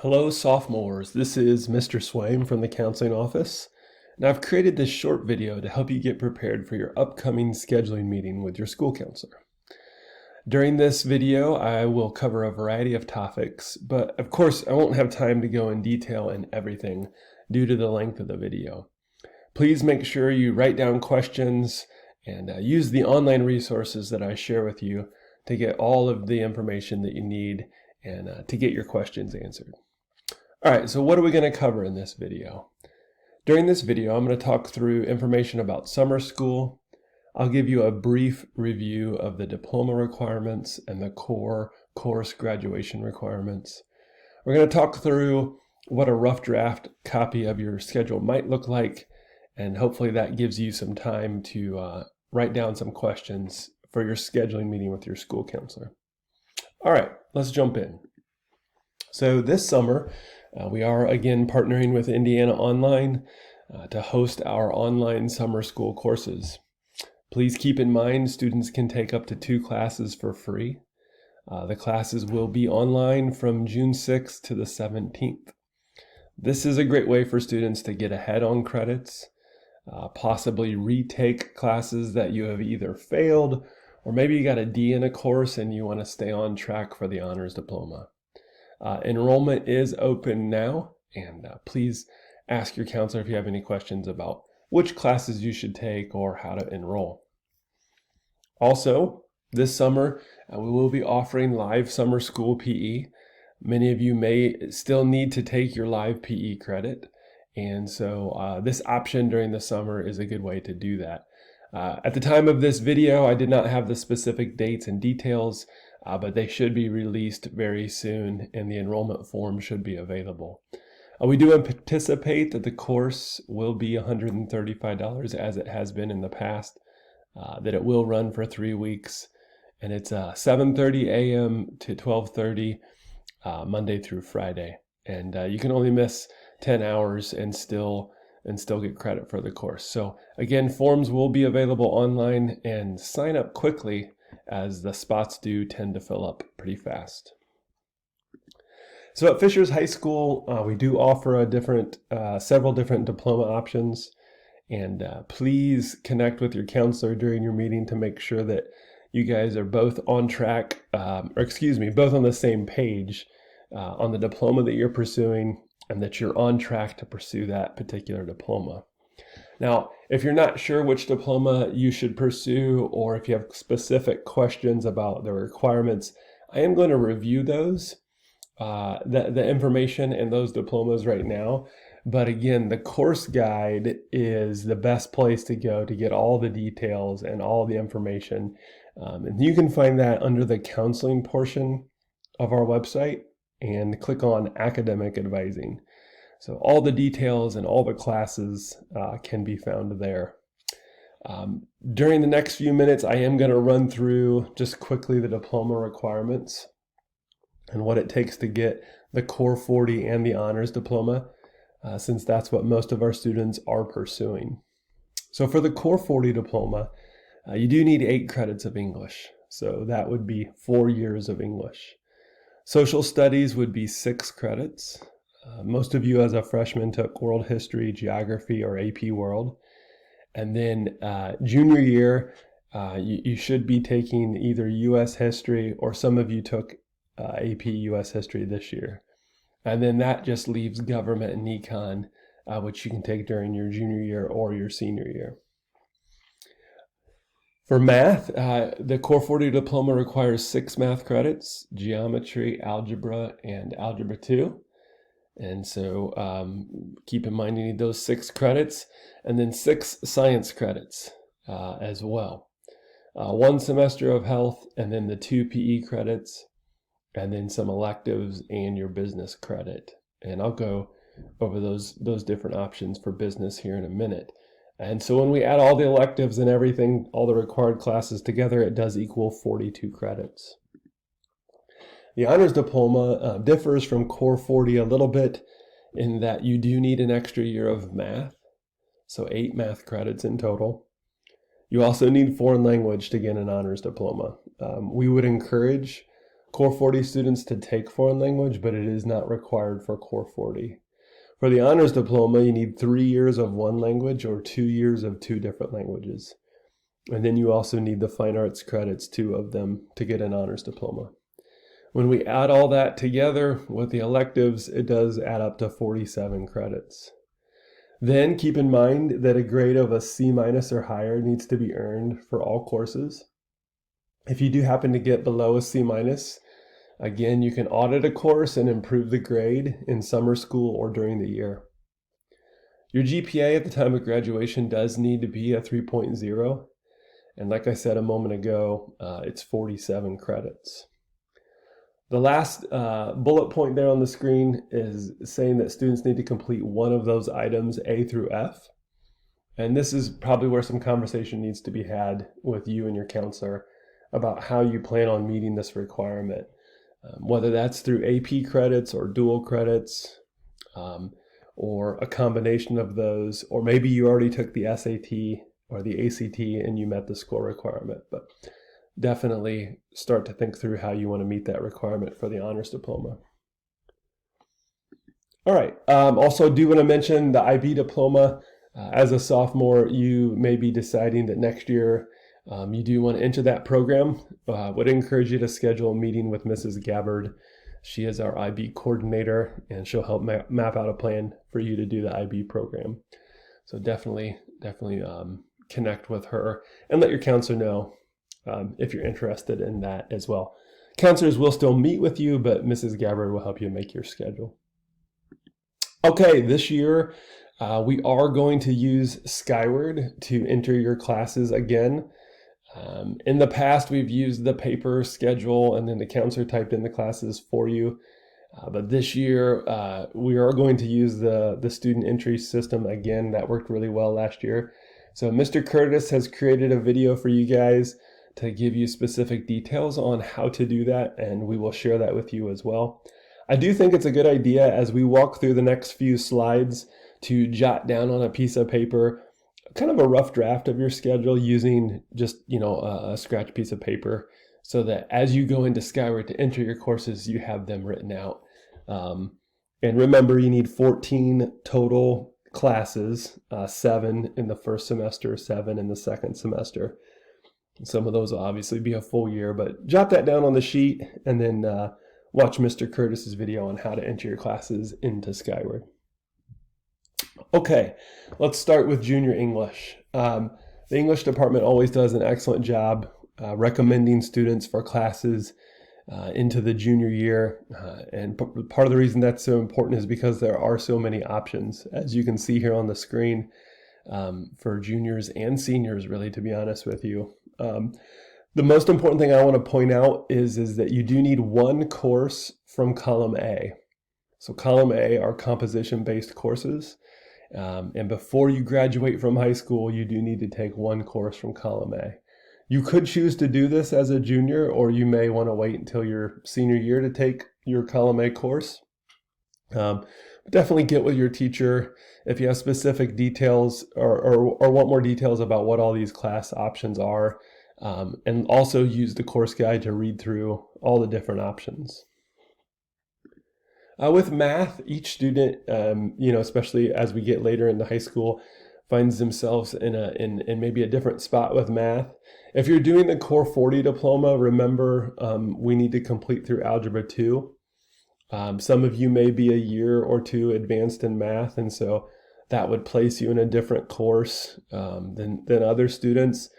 Hello, sophomores. This is Mr. Swaim from the counseling office, and I've created this short video to help you get prepared for your upcoming scheduling meeting with your school counselor. During this video, I will cover a variety of topics, but of course, I won't have time to go in detail in everything due to the length of the video. Please make sure you write down questions and use the online resources that I share with you to get all of the information that you need and to get your questions answered. All right, so what are we going to cover in this video? During this video, I'm going to talk through information about summer school. I'll give you a brief review of the diploma requirements and the core course graduation requirements. We're going to talk through what a rough draft copy of your schedule might look like, and hopefully that gives you some time to write down some questions for your scheduling meeting with your school counselor. All right, let's jump in. So this summer, we are again partnering with Indiana Online to host our online summer school courses. Please keep in mind students can take up to 2 classes for free. The classes will be online from June 6th to the 17th. This is a great way for students to get ahead on credits, possibly retake classes that you have either failed or maybe you got a D in a course and you want to stay on track for the honors diploma. Enrollment is open now, and please ask your counselor if you have any questions about which classes you should take or how to enroll. Also, this summer, we will be offering live summer school PE. Many of you may still need to take your live PE credit, and so this option during the summer is a good way to do that. At the time of this video, I did not have the specific dates and details, but they should be released very soon and the enrollment form should be available. We do anticipate that the course will be $135 as it has been in the past, that it will run for 3 weeks, and it's 7:30 a.m. to 12:30 Monday through Friday. And you can only miss 10 hours and still get credit for the course. So again, forms will be available online, and sign up quickly as the spots do tend to fill up pretty fast. So at Fishers High School, we do offer several different diploma options, and please connect with your counselor during your meeting to make sure that you guys are both on track, both on the same page on the diploma that you're pursuing, and that you're on track to pursue that particular diploma. Now, if you're not sure which diploma you should pursue, or if you have specific questions about the requirements, I am going to review those, the information in those diplomas right now. But again, the course guide is the best place to go to get all the details and all the information. And you can find that under the counseling portion of our website and click on academic advising. So all the details and all the classes can be found there. During the next few minutes, I am going to run through just quickly the diploma requirements and what it takes to get the Core 40 and the honors diploma, since that's what most of our students are pursuing. So for the Core 40 diploma, you do need 8 credits of English. So that would be 4 years of English. Social studies would be 6 credits. Most of you as a freshman took world history, geography, or AP World. And then junior year, you should be taking either US history, or some of you took AP US history this year. And then that just leaves government and econ, which you can take during your junior year or your senior year. For math, the Core 40 diploma requires 6 math credits: geometry, algebra, and algebra 2. And so keep in mind you need those 6 credits, and then 6 science credits as well. 1 semester of health, and then the 2 PE credits, and then some electives and your business credit. And I'll go over those different options for business here in a minute. And so when we add all the electives and everything, all the required classes together, it does equal 42 credits. The honors diploma differs from Core 40 a little bit in that you do need an extra year of math, so 8 math credits in total. You also need foreign language to get an honors diploma. We would encourage Core 40 students to take foreign language, but it is not required for Core 40. For the honors diploma, you need 3 years of one language or 2 years of 2 different languages. And then you also need the fine arts credits, 2 of them, to get an honors diploma. When we add all that together with the electives, it does add up to 47 credits. Then keep in mind that a grade of a C- or higher needs to be earned for all courses. If you do happen to get below a C-, again, you can audit a course and improve the grade in summer school or during the year. Your GPA at the time of graduation does need to be a 3.0. And like I said a moment ago, it's 47 credits. The last bullet point there on the screen is saying that students need to complete one of those items, A through F. And this is probably where some conversation needs to be had with you and your counselor about how you plan on meeting this requirement. Whether that's through AP credits or dual credits, or a combination of those, or maybe you already took the SAT or the ACT and you met the score requirement. But definitely start to think through how you want to meet that requirement for the honors diploma. All right, also do want to mention the IB diploma. As a sophomore, you may be deciding that next year you do want to enter that program. Would encourage you to schedule a meeting with Mrs. Gabbard. She is our IB coordinator, and she'll help map out a plan for you to do the IB program. So definitely connect with her and let your counselor know if you're interested in that as well. Counselors will still meet with you, but Mrs. Gabbard will help you make your schedule. Okay, this year we are going to use Skyward to enter your classes again. In the past, we've used the paper schedule and then the counselor typed in the classes for you. But this year, we are going to use the student entry system again. That worked really well last year. So Mr. Curtis has created a video for you guys to give you specific details on how to do that, and we will share that with you as well. I do think it's a good idea as we walk through the next few slides to jot down on a piece of paper kind of a rough draft of your schedule using just, a scratch piece of paper, so that as you go into Skyward to enter your courses, you have them written out. And remember, you need 14 total classes, 7 in the first semester, 7 in the second semester. Some of those will obviously be a full year, but jot that down on the sheet and then watch Mr. Curtis's video on how to enter your classes into Skyward. Okay, let's start with junior English. The English department always does an excellent job recommending students for classes into the junior year. And part of the reason that's so important is because there are so many options, as you can see here on the screen, for juniors and seniors, really, to be honest with you. The most important thing I want to point out is that you do need one course from column A. So column A are composition-based courses. And before you graduate from high school, you do need to take one course from column A. You could choose to do this as a junior, or you may want to wait until your senior year to take your column A course. Definitely get with your teacher if you have specific details or want more details about what all these class options are, and also use the course guide to read through all the different options. With math, each student, especially as we get later into high school, finds themselves in maybe a different spot with math. If you're doing the Core 40 diploma, remember we need to complete through Algebra 2. Some of you may be a year or two advanced in math, and so that would place you in a different course than other students.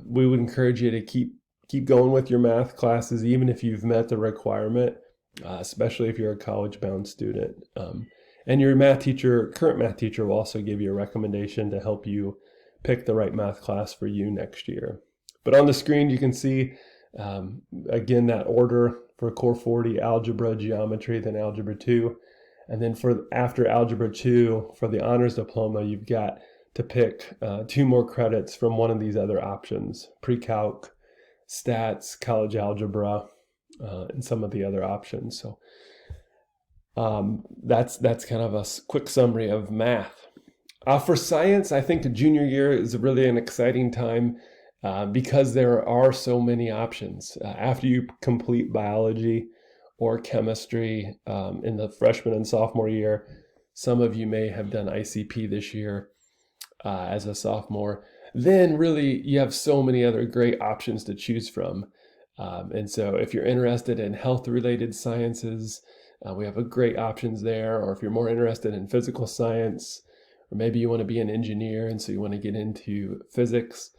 We would encourage you to keep going with your math classes, even if you've met the requirement. Especially if you're a college-bound student. And your current math teacher will also give you a recommendation to help you pick the right math class for you next year. But on the screen, you can see, again, that order for Core 40, Algebra, Geometry, then Algebra 2. And then after Algebra 2, for the Honors Diploma, you've got to pick 2 more credits from one of these other options: Pre-Calc, Stats, College Algebra, and some of the other options. So that's kind of a quick summary of math. For science, I think the junior year is really an exciting time because there are so many options. After you complete biology or chemistry in the freshman and sophomore year, some of you may have done ICP this year as a sophomore. Then really you have so many other great options to choose from. And so if you're interested in health-related sciences, we have great options there. Or if you're more interested in physical science, or maybe you want to be an engineer and so you want to get into physics,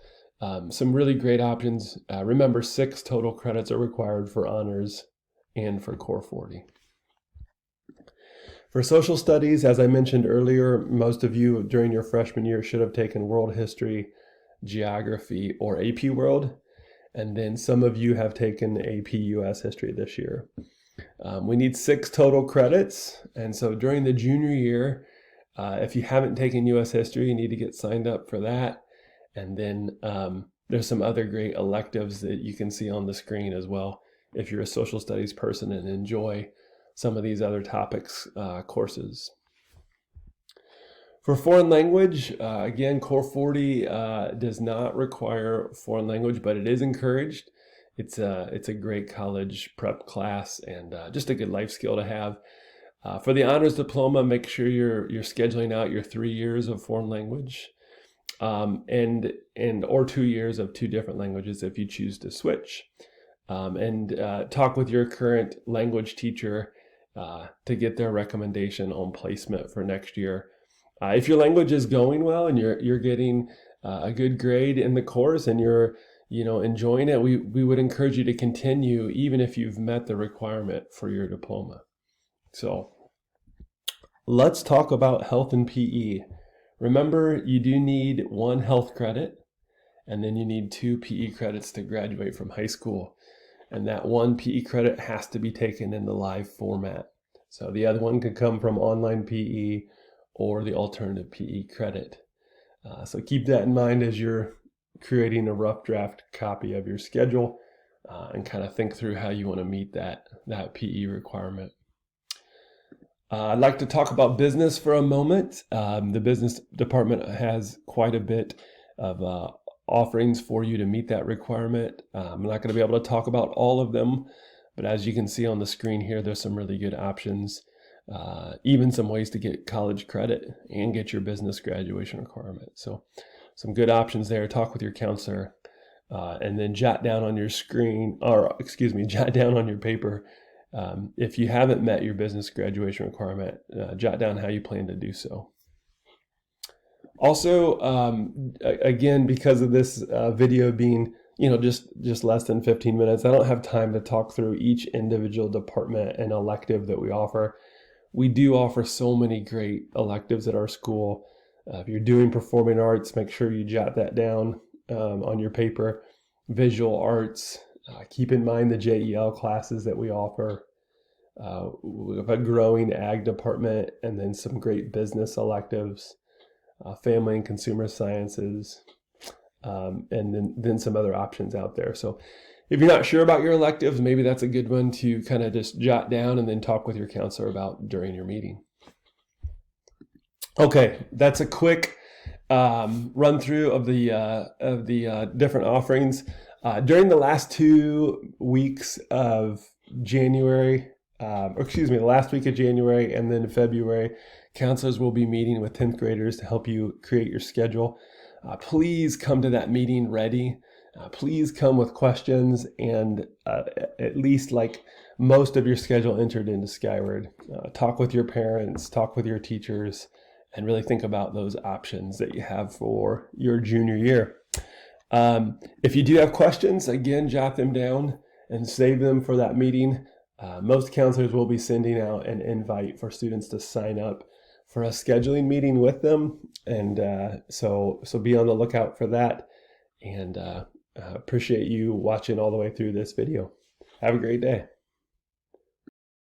some really great options. Remember, 6 total credits are required for honors and for Core 40. For social studies, as I mentioned earlier, most of you during your freshman year should have taken world history, geography, or AP World. And then some of you have taken AP US history this year. We need 6 total credits. And so during the junior year, if you haven't taken US history, you need to get signed up for that. And then there's some other great electives that you can see on the screen as well if you're a social studies person and enjoy some of these other topics courses. For foreign language, again, Core 40 does not require foreign language, but it is encouraged. It's a great college prep class and just a good life skill to have. For the honors diploma, make sure you're scheduling out your 3 years of foreign language, or 2 years of 2 different languages if you choose to switch. And talk with your current language teacher to get their recommendation on placement for next year. If your language is going well and you're getting a good grade in the course and you're enjoying it, we would encourage you to continue even if you've met the requirement for your diploma. So let's talk about health and PE. Remember, you do need 1 health credit, and then you need 2 PE credits to graduate from high school. And that 1 PE credit has to be taken in the live format. So the other one could come from online PE or the alternative PE credit. So keep that in mind as you're creating a rough draft copy of your schedule and kind of think through how you want to meet that PE requirement. I'd like to talk about business for a moment. The business department has quite a bit of offerings for you to meet that requirement. I'm not going to be able to talk about all of them, but as you can see on the screen here, there's some really good options, even some ways to get college credit and get your business graduation requirement. So some good options there. Talk with your counselor and then jot down on your screen, jot down on your paper. If you haven't met your business graduation requirement, jot down how you plan to do so. Also, again, because of this video being, just less than 15 minutes, I don't have time to talk through each individual department and elective that we offer. We do offer so many great electives at our school. If you're doing performing arts, make sure you jot that down on your paper. Visual arts, keep in mind the JEL classes that we offer. We have a growing ag department and then some great business electives. Family and consumer sciences, and then some other options out there. So if you're not sure about your electives, maybe that's a good one to kind of just jot down and then talk with your counselor about during your meeting. Okay, that's a quick run through of the different offerings. During the last 2 weeks of January, the last week of January and then February, counselors will be meeting with 10th graders to help you create your schedule. Please come to that meeting ready. Please come with questions and at least most of your schedule entered into Skyward. Talk with your parents, talk with your teachers, and really think about those options that you have for your junior year. If you do have questions, again, jot them down and save them for that meeting. Most counselors will be sending out an invite for students to sign up for a scheduling meeting with them. And so be on the lookout for that. And appreciate you watching all the way through this video. Have a great day.